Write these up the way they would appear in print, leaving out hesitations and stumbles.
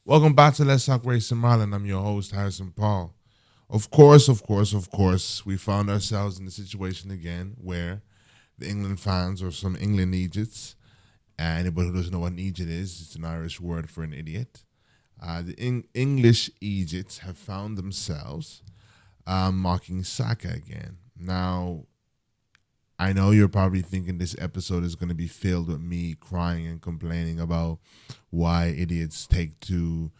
Welcome back to Let's Talk Racing Marlin. I'm your host, Harrison Paul. Of course, we found ourselves in a situation again where the England fans or some England Egypts, anybody who doesn't know what an Egypt is, it's an Irish word for an idiot. The English Egypts have found themselves mocking SAKA again. Now, I know you're probably thinking this episode is going to be filled with me crying and complaining about why idiots take to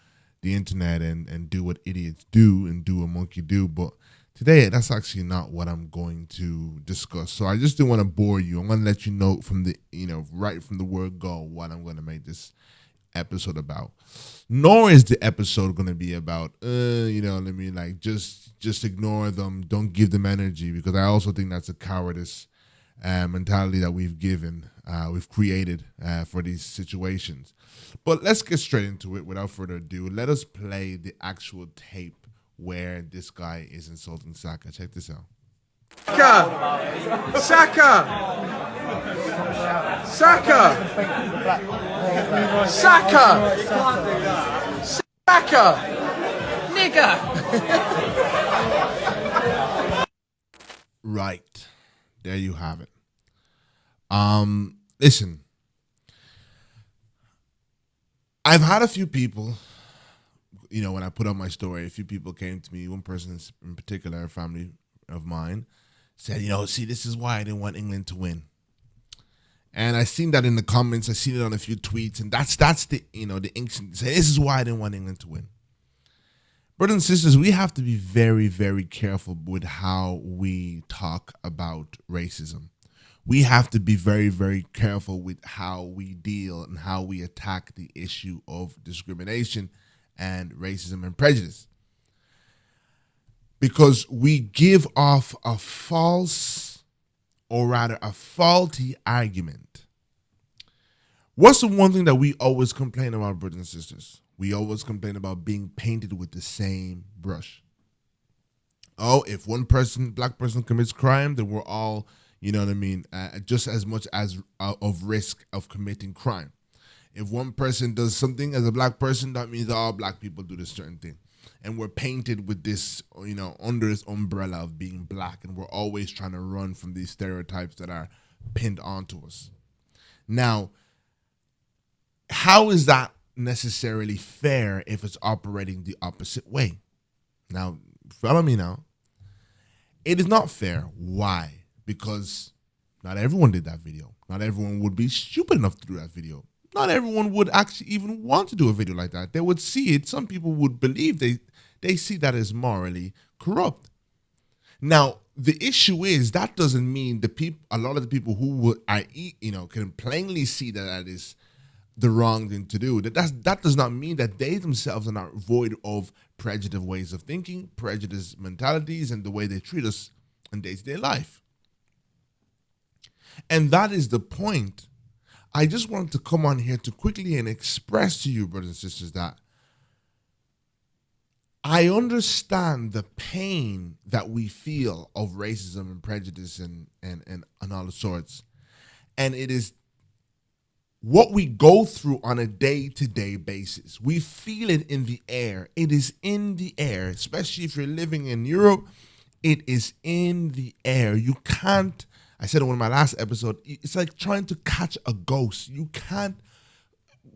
the internet and do what idiots do and do what monkey do. But today, that's actually not what I'm going to discuss. So I just didn't want to bore you. I'm going to let you know from the, right from the word go what I'm going to make this episode about. Nor is the episode going to be about, just ignore them. Don't give them energy, because I also think that's a cowardice mentality that we've created for these situations. But let's get straight into it without further ado. Let us play the actual tape where this guy is insulting SAKA. Check this out. SAKA! SAKA! SAKA! SAKA! SAKA! Nigger! Right. There you have it. Listen. I've had a few people, when I put up my story, a few people came to me. One person in particular, a family of mine, said, see, this is why I didn't want England to win. And I seen that in the comments. I seen it on a few tweets, and that's the the ancient say, this is why I didn't want England to win. Brothers and sisters, we have to be very, very careful with how we talk about racism. We have to be very, very careful with how we deal and how we attack the issue of discrimination and racism and prejudice. Because we give off a false, or rather a faulty argument. What's the one thing that we always complain about, brothers and sisters? We always complain about being painted with the same brush. Oh, if one black person commits crime, then we're all, just as much as of risk of committing crime. If one person does something as a black person, that means all black people do this certain thing. And we're painted with this, under this umbrella of being black, and we're always trying to run from these stereotypes that are pinned onto us. Now, how is that necessarily fair if it's operating the opposite way? Now, follow me now. It is not fair. Why? Because not everyone did that video. Not everyone would be stupid enough to do that video. Not everyone would actually even want to do a video like that. They would see it. Some people would believe they see that as morally corrupt. Now, the issue is that doesn't mean a lot of the people who can plainly see that is the wrong thing to do. That does not mean that they themselves are not void of prejudice ways of thinking, prejudice mentalities, and the way they treat us in day-to-day life. And that is the point. I just wanted to come on here to quickly and express to you, brothers and sisters, that I understand the pain that we feel of racism and prejudice and all the sorts. And it is what we go through on a day-to-day basis. We feel it in the air. It is in the air, especially if you're living in Europe. It is in the air. You can't, I said in one of my last episodes, it's like trying to catch a ghost. You can't,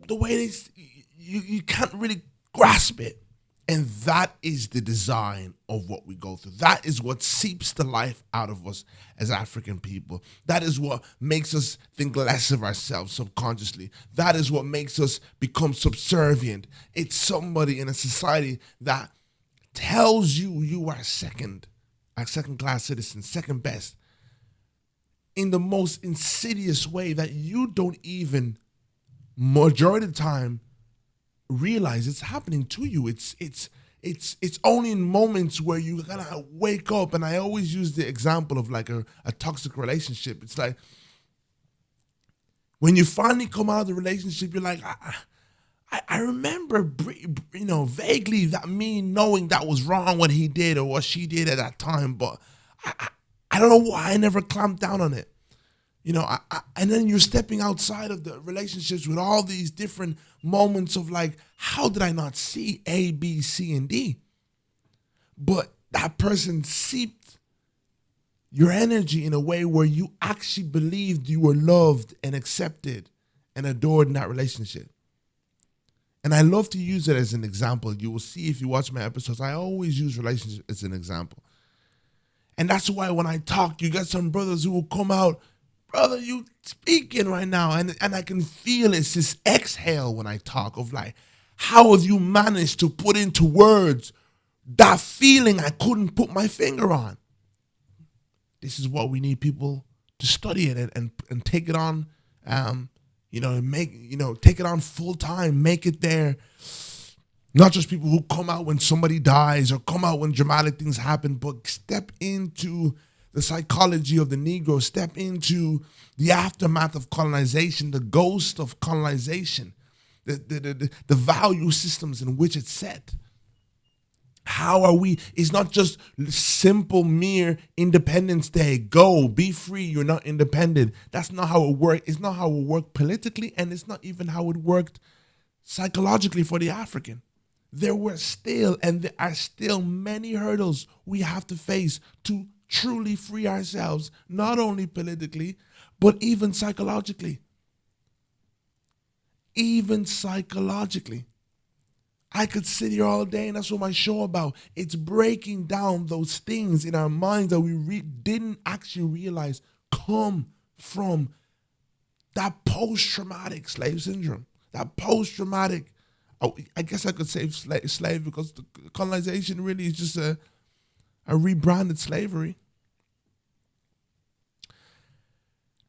the way it is, you can't really grasp it. And that is the design of what we go through. That is what seeps the life out of us as African people. That is what makes us think less of ourselves subconsciously. That is what makes us become subservient. It's somebody in a society that tells you are a second-class citizen, second best, in the most insidious way that you don't even, majority of the time, realize it's happening to you. It's only in moments where you gotta wake up. And I always use the example of like a toxic relationship. It's like when you finally come out of the relationship, you're like, I remember, vaguely that me knowing that was wrong what he did or what she did at that time, but I don't know why I never clamped down on it. And then you're stepping outside of the relationships with all these different moments of like, how did I not see A, B, C, and D? But that person seeped your energy in a way where you actually believed you were loved and accepted and adored in that relationship. And I love to use it as an example. You will see if you watch my episodes, I always use relationships as an example. And that's why when I talk, you got some brothers who will come out, brother, you speaking right now. And I can feel it's this exhale when I talk of like, how have you managed to put into words that feeling I couldn't put my finger on? This is what we need people to study it and take it on, take it on full time, make it there. Not just people who come out when somebody dies or come out when dramatic things happen, but step into the psychology of the Negro, step into the aftermath of colonization, the ghost of colonization, the value systems in which it's set. How are we? It's not just simple, mere Independence Day. Go, be free. You're not independent. That's not how it worked. It's not how it worked politically, and it's not even how it worked psychologically for the African. There were still, and there are still many hurdles we have to face to truly free ourselves, not only politically, but even psychologically. Even psychologically. I could sit here all day, and that's what my show about. It's breaking down those things in our minds that we didn't actually realize come from that post-traumatic slave syndrome. That post-traumatic, I guess I could say slave because the colonization really is just a rebranded slavery.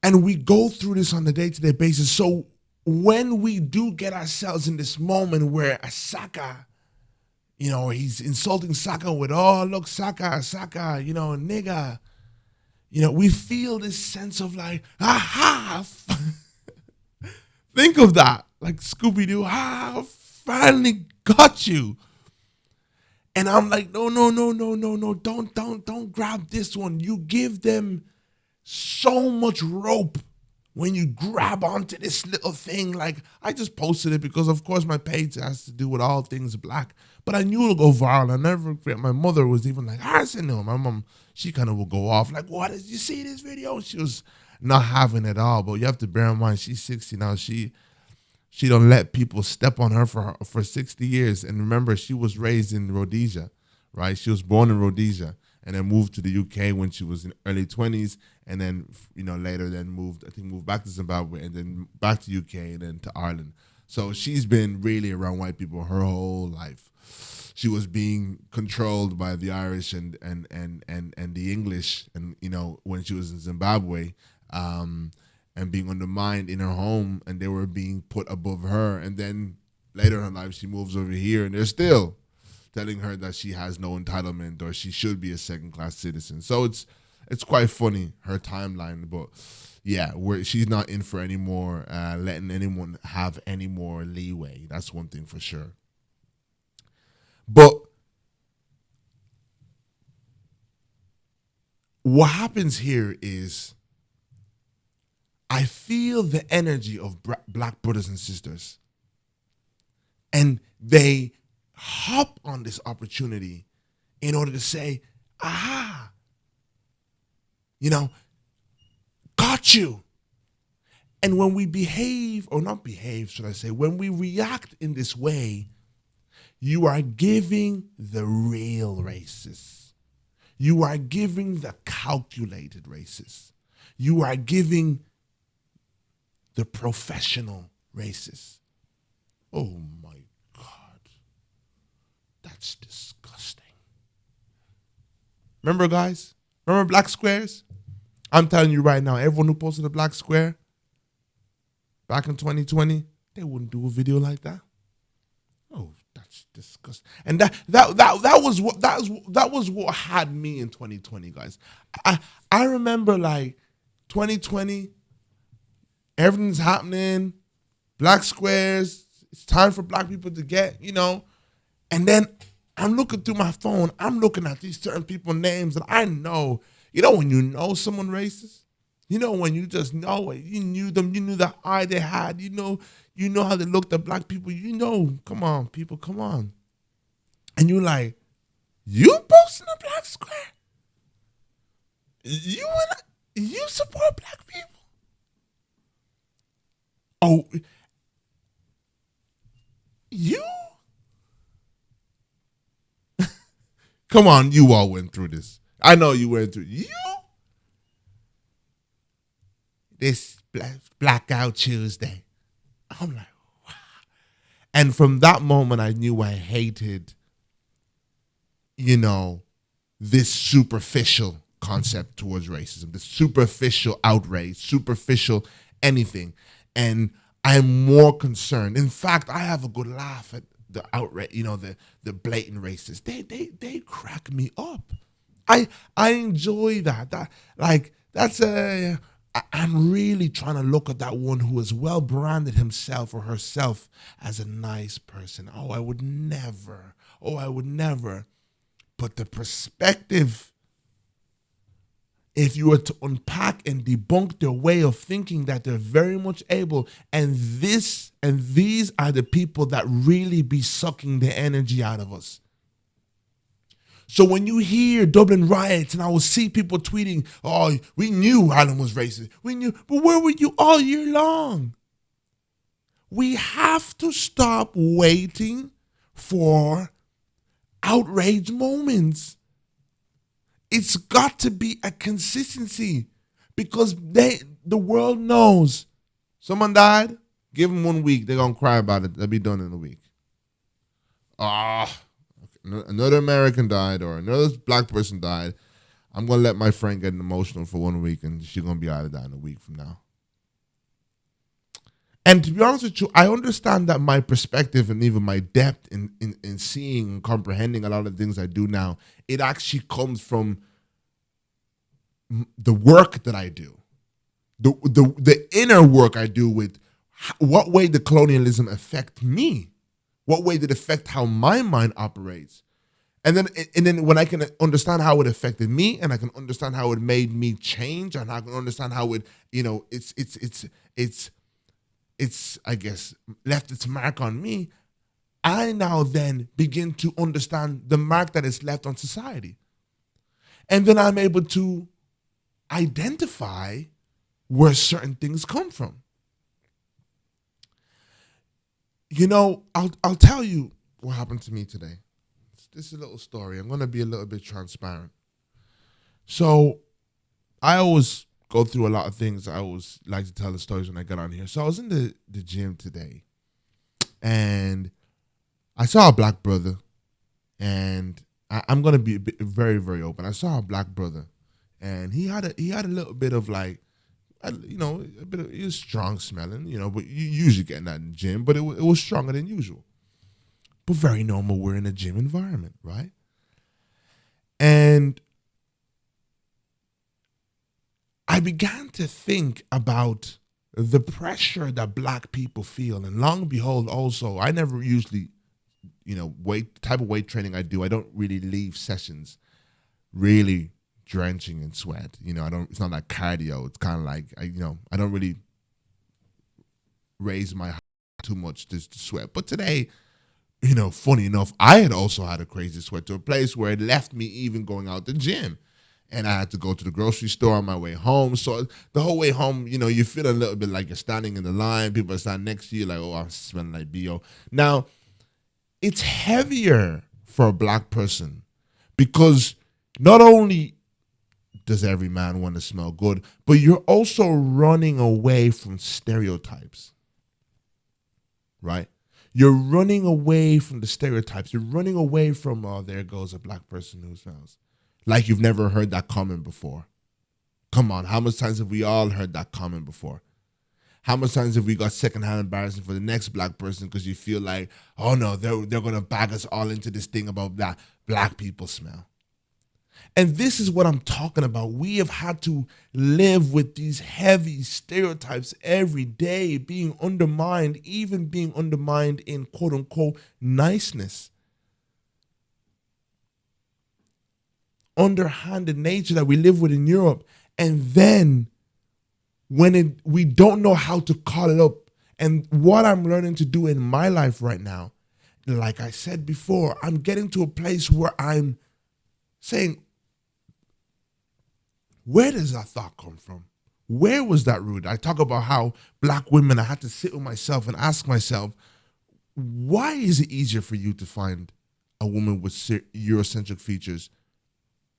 And we go through this on a day-to-day basis. So when we do get ourselves in this moment where a SAKA, he's insulting SAKA with, oh, look, SAKA, nigga, we feel this sense of like, aha, think of that, like Scooby-Doo, finally got you. And I'm like, no, don't grab this one. You give them so much rope when you grab onto this little thing. Like, I just posted it because, of course, my page has to do with all things black. But I knew it'll go viral. I never forget. My mother was even like, I said no. My mom, she kind of would go off like, what, did you see this video? She was not having it all. But you have to bear in mind, she's 60 now. She don't let people step on her for 60 years. And remember, she was raised in Rhodesia, right? She was born in Rhodesia and then moved to the UK when she was in early 20s. And then, later then moved back to Zimbabwe and then back to UK and then to Ireland. So she's been really around white people her whole life. She was being controlled by the Irish and the English, and when she was in Zimbabwe, and being undermined in her home, and they were being put above her. And then later in her life, she moves over here, and they're still telling her that she has no entitlement or she should be a second-class citizen. So it's quite funny, her timeline, but yeah, she's not in for any more letting anyone have any more leeway. That's one thing for sure. But what happens here is I feel the energy of black brothers and sisters, and they hop on this opportunity in order to say, aha, got you. And when we behave, or not behave, should I say, when we react in this way, you are giving the real racists. You are giving the calculated racists. You are giving the professional racists. Oh my God. That's disgusting. Remember, guys? Remember black squares? I'm telling you right now, everyone who posted a black square back in 2020, they wouldn't do a video like that. Oh, that's disgusting. And that was what had me in 2020, guys. I remember like 2020, everything's happening, black squares, it's time for black people to get, and then I'm looking through my phone, I'm looking at these certain people's names, and I know, when you know someone racist, You know, when you just know it, you knew them, you knew the eye they had, you know how they looked at black people, come on, people, come on. And you're like, you posting a black square? You support black people? Oh, you? Come on, you all went through this. I know you went through. You? This Blackout Tuesday. I'm like, wow. And from that moment, I knew I hated, this superficial concept towards racism, the superficial outrage, superficial anything. And I'm more concerned. In fact, I have a good laugh at the outrage, the blatant racists. They crack me up. I enjoy that. I'm really trying to look at that one who has well branded himself or herself as a nice person. I would never. But the perspective, if you were to unpack and debunk their way of thinking, that they're very much able, and these are the people that really be sucking the energy out of us. So when you hear Dublin riots, and I will see people tweeting, oh, we knew Ireland was racist. We knew, but where were you all year long? We have to stop waiting for outrage moments. It's got to be a consistency, because the world knows someone died, give them 1 week, they're going to cry about it. They'll be done in a week. Another American died or another black person died. I'm going to let my friend get emotional for 1 week, and she's going to be out of that in a week from now. And to be honest with you, I understand that my perspective and even my depth in seeing and comprehending a lot of things I do now, it actually comes from the work that I do, the inner work I do with what way did colonialism affect me? What way did it affect how my mind operates? And then when I can understand how it affected me, and I can understand how it made me change, and I can understand how it, it's I guess left its mark on me, I now then begin to understand the mark that is left on society. And then I'm able to identify where certain things come from. I'll tell you what happened to me today. This is a little story. I'm going to be a little bit transparent. So I always go through a lot of things. I always like to tell the stories when I get on here. So I was in the gym today, and I saw a black brother, and I'm going to be very, very open. I saw a black brother, and he had a little bit of like, a bit of, it was strong smelling, but you usually get that in the gym, but it was stronger than usual. But very normal, we're in a gym environment, right? And I began to think about the pressure that black people feel. And long and behold, also, I never usually, type of weight training I do, I don't really leave sessions really drenching in sweat. It's not like cardio. It's kind of like, I don't really raise my heart too much to sweat. But today, funny enough, I had also had a crazy sweat to a place where it left me even going out the gym. And I had to go to the grocery store on my way home. So the whole way home, you feel a little bit like you're standing in the line. People are standing next to you like, oh, I'm smelling like B.O. Now, it's heavier for a black person, because not only does every man want to smell good, but you're also running away from stereotypes, right? You're running away from the stereotypes. You're running away from, oh, there goes a black person who smells. Like you've never heard that comment before. Come on, how much times have we all heard that comment before? How much times have we got secondhand embarrassment for the next black person because you feel like, oh no, they're going to bag us all into this thing about that black people smell. And this is what I'm talking about. We have had to live with these heavy stereotypes every day, being undermined, even being undermined in quote unquote niceness. Underhanded nature that we live with in Europe. And then we don't know how to call it up. And what I'm learning to do in my life right now, like I said before, I'm getting to a place where I'm saying, where does that thought come from? Where was that root? I talk about how black women, I had to sit with myself and ask myself, why is it easier for you to find a woman with Eurocentric features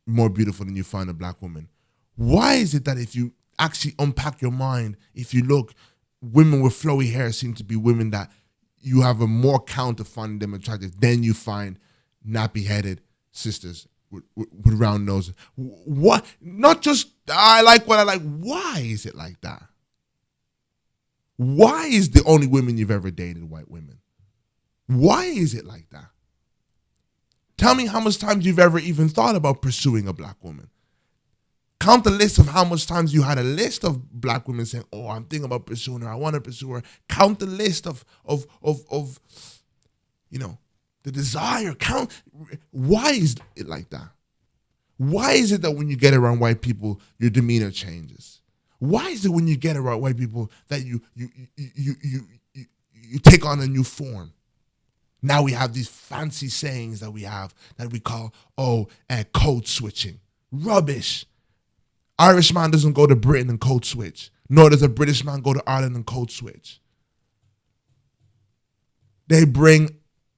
more beautiful than you find a black woman? Why is it that if you actually unpack your mind, if you look, women with flowy hair seem to be women that you have a more count of finding them attractive than you find nappy-headed sisters with round noses? What? Not just, I like what I like. Why is it like that? Why is the only women you've ever dated white women? Why is it like that? Tell me how much times you've ever even thought about pursuing a black woman. Count the list of how much times you had a list of black women saying, oh, I'm thinking about pursuing her. I want to pursue her. Count the list of the desire. Count. Why is it like that? Why is it that when you get around white people, your demeanor changes? Why is it when you get around white people that you take on a new form? Now we have these fancy sayings that we call, code switching. Rubbish. Irish man doesn't go to Britain and code switch. Nor does a British man go to Ireland and code switch. They bring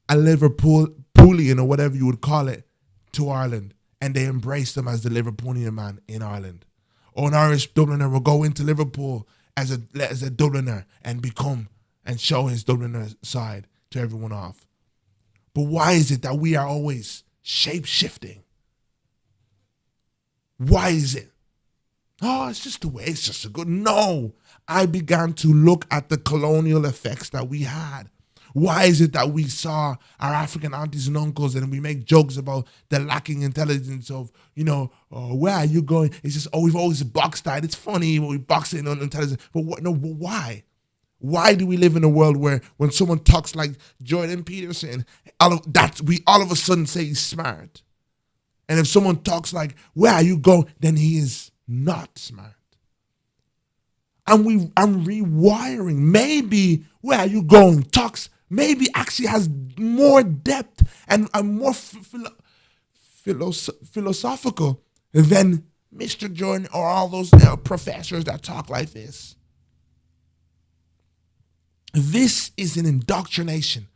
a Liverpoolian or whatever you would call it to Ireland, and they embrace them as the Liverpoolian man in Ireland. Or an Irish Dubliner will go into Liverpool as a Dubliner and become and show his Dubliner side to everyone off. But why is it that we are always shape-shifting? Why is it? Oh, it's just the way, it's just a good. No, I began to look at the colonial effects that we had. Why is it that we saw our African aunties and uncles and we make jokes about the lacking intelligence of, where are you going? It's just, we've always boxed that. It's funny when we box it on intelligence. But why? Why do we live in a world where when someone talks like Jordan Peterson, we all of a sudden say he's smart? And if someone talks like, where are you going? Then he is not smart. I'm rewiring. Maybe where are you going talks maybe actually has more depth and more philosophical than Mr. Jordan or all those professors that talk like this. This is an indoctrination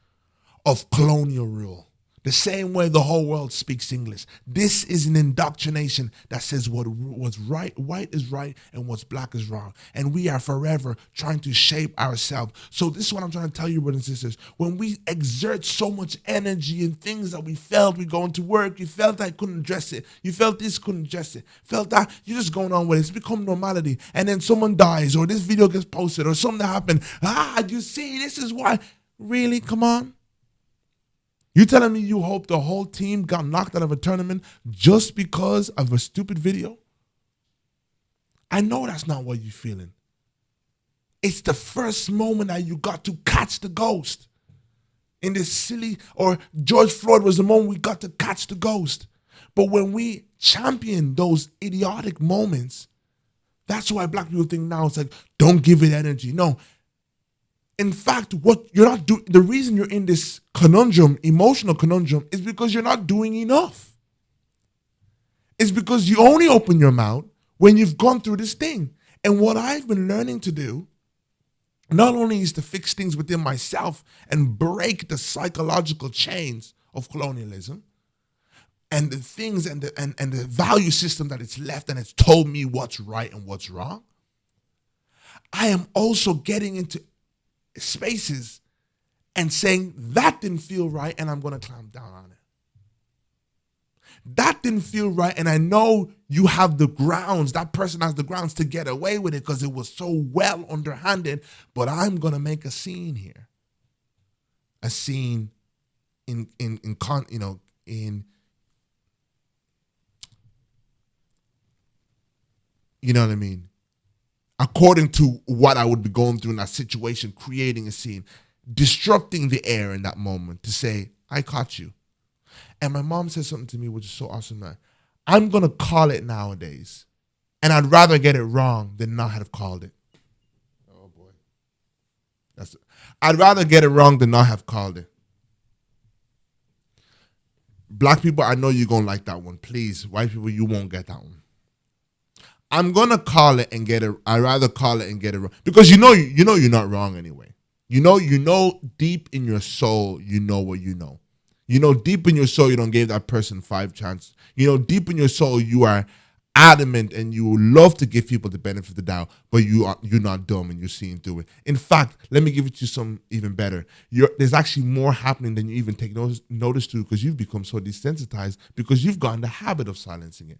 of colonial rule. The same way the whole world speaks English. This is an indoctrination that says what's right, white is right, and what's black is wrong. And we are forever trying to shape ourselves. So this is what I'm trying to tell you, brothers and sisters. When we exert so much energy in things that we felt, we going to work, you felt I couldn't address it. You felt this, couldn't address it. Felt that, you're just going on with it. It's become normality. And then someone dies, or this video gets posted, or something happened. You see, this is why. Really? Come on. You telling me you hope the whole team got knocked out of a tournament just because of a stupid video? I know that's not what you're feeling. It's the first moment that you got to catch the ghost. In this silly, or George Floyd was the moment we got to catch the ghost. But when we champion those idiotic moments, that's why black people think now it's like, don't give it energy. No. In fact, what you're not doing, the reason you're in this conundrum, emotional conundrum, is because you're not doing enough. It's because you only open your mouth when you've gone through this thing. And what I've been learning to do, not only is to fix things within myself and break the psychological chains of colonialism and the things and the value system that it's left and it's told me what's right and what's wrong, I am also getting into spaces and saying that didn't feel right and I'm going to clamp down on it. That didn't feel right and I know you have the grounds, that person has the grounds to get away with it because it was so well underhanded, but I'm going to make a scene here. A scene in you know what I mean? According to what I would be going through in that situation, creating a scene, disrupting the air in that moment to say, I caught you. And my mom said something to me, which is so awesome, man. I'm going to call it nowadays. And I'd rather get it wrong than not have called it. I'd rather get it wrong than not have called it. Black people, I know you're going to like that one. Please, white people, you won't get that one. I'm going to call it and get it. I'd rather call it and get it wrong. Because you know you're not wrong anyway. You know deep in your soul, you know what you know. You know deep in your soul, you don't give that person 5 chances. You know deep in your soul, you are adamant and you love to give people the benefit of the doubt, but you're not dumb and you're seeing through it. In fact, let me give it to you some even better. There's actually more happening than you even take notice to, because you've become so desensitized because you've gotten the habit of silencing it.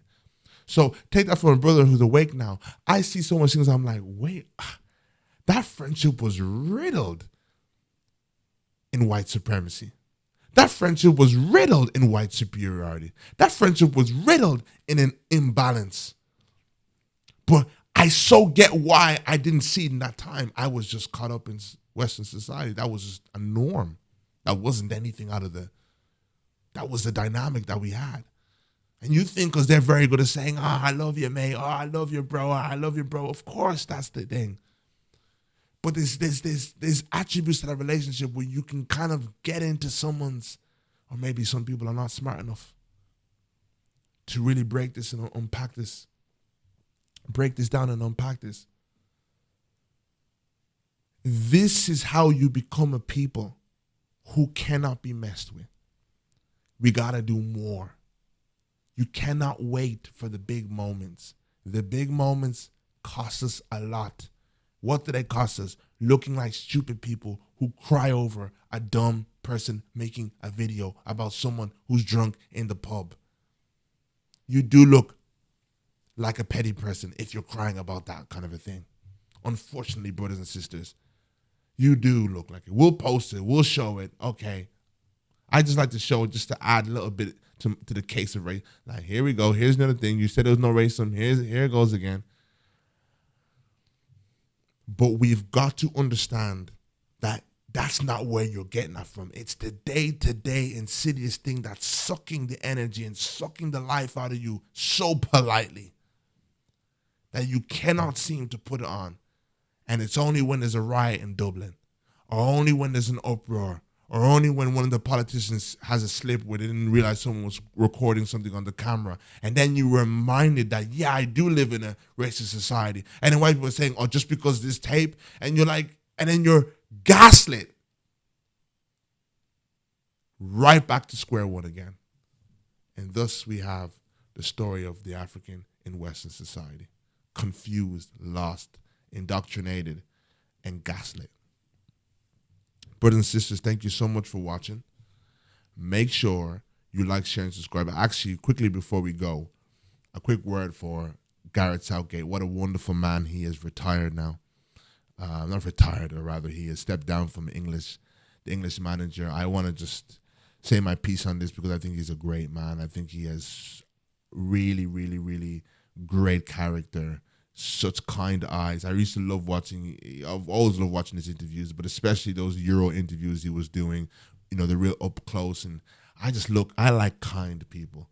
So take that from a brother who's awake now. I see so much things, I'm like, wait, that friendship was riddled in white supremacy. That friendship was riddled in white superiority. That friendship was riddled in an imbalance. But I so get why I didn't see it in that time. I was just caught up in Western society. That was just a norm. That wasn't anything out of that was the dynamic that we had. And you think because they're very good at saying, I love you, mate. Oh, I love you, bro. I love you, bro. Of course, that's the thing. But there's attributes to that relationship where you can kind of get into someone's, or maybe some people are not smart enough to really break this and unpack this. Break this down and unpack this. This is how you become a people who cannot be messed with. We got to do more. You cannot wait for the big moments. The big moments cost us a lot. What do they cost us? Looking like stupid people who cry over a dumb person making a video about someone who's drunk in the pub. You do look like a petty person if you're crying about that kind of a thing. Unfortunately, brothers and sisters, you do look like it. We'll post it. We'll show it. Okay. I just like to show it just to add a little bit to the case of race. Like, here we go. Here's another thing. You said there was no racism. Here it goes again. But we've got to understand that that's not where you're getting that from. It's the day-to-day insidious thing that's sucking the energy and sucking the life out of you so politely that you cannot seem to put it on. And it's only when there's a riot in Dublin, or only when there's an uproar, or only when one of the politicians has a slip where they didn't realize someone was recording something on the camera. And then you're reminded that, yeah, I do live in a racist society. And then white people are saying, oh, just because this tape, and you're like, and then you're gaslit. Right back to square one again. And thus we have the story of the African in Western society. Confused, lost, indoctrinated, and gaslit. Brothers and sisters, thank you so much for watching. Make sure you like, share, and subscribe. Actually, quickly before we go, a quick word for Gareth Southgate. What a wonderful man. He is retired now. Not retired, or rather he has stepped down from the English manager. I want to just say my piece on this because I think he's a great man. I think he has really, really, really great character. Such kind eyes. I used to love watching, I've always loved watching his interviews, but especially those Euro interviews he was doing, the real up close. And I like kind people.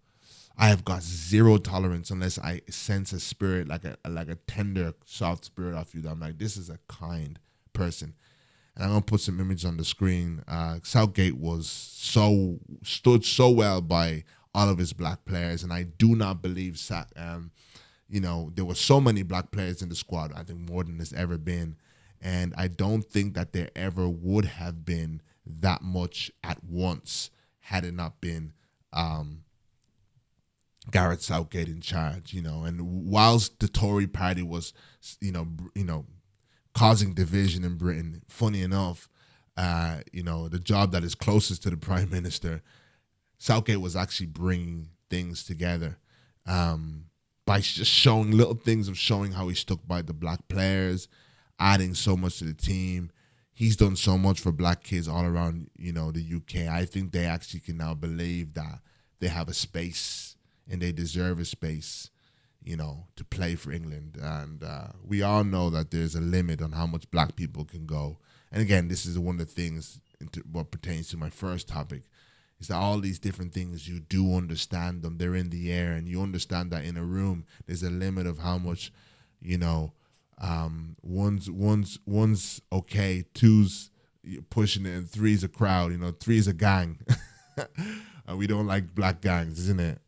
I have got zero tolerance unless I sense a spirit, like a tender, soft spirit off you that I'm like, this is a kind person. And I'm going to put some images on the screen. Southgate stood so well by all of his black players, and I do not believe there were so many black players in the squad, I think more than there's ever been. And I don't think that there ever would have been that much at once had it not been Gareth Southgate in charge, And whilst the Tory party was, causing division in Britain, funny enough, the job that is closest to the Prime Minister, Southgate was actually bringing things together. By just showing little things of showing how he stuck by the black players, adding so much to the team. He's done so much for black kids all around, the UK. I think they actually can now believe that they have a space and they deserve a space, to play for England. And we all know that there's a limit on how much black people can go. And again, this is one of the things what pertains to my first topic. Is that all these different things, you do understand them. They're in the air, and you understand that in a room, there's a limit of how much, One's okay, two's pushing it, and three's a crowd. Three's a gang. We don't like black gangs, isn't it?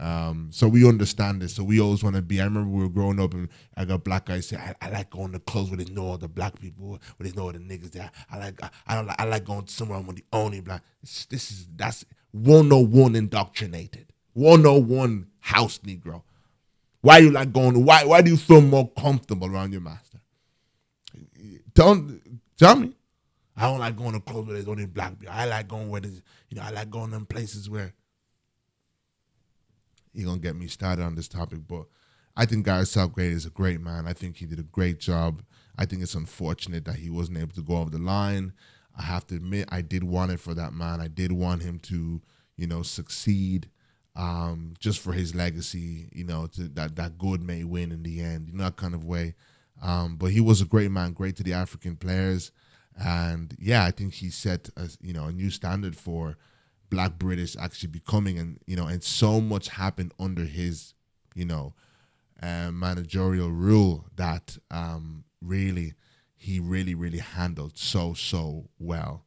So we understand this. So we always want to be. I remember we were growing up, and I got black guys say, I like going to clubs where they know all the black people, where they know all the niggas there. I like going somewhere I'm the only black. That's 101 indoctrinated. 101 house Negro. Why you like going? Why do you feel more comfortable around your master? Tell me. I don't like going to clubs where there's only black people. I like going where there's, I like going in places where. You're going to get me started on this topic, but I think Gareth Southgate is a great man. I think he did a great job. I think it's unfortunate that he wasn't able to go over the line. I have to admit, I did want it for that man. I did want him to, succeed, just for his legacy, that good may win in the end, that kind of way. But he was a great man, great to the African players. And yeah, I think he set a new standard for Black British actually becoming, and so much happened under his, managerial rule that he really handled so well.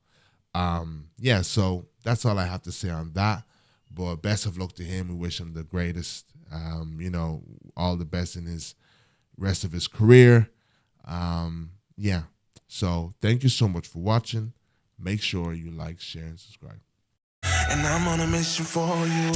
So that's all I have to say on that. But best of luck to him. We wish him the greatest, all the best in his rest of his career. So thank you so much for watching. Make sure you like, share, and subscribe. And I'm on a mission for you.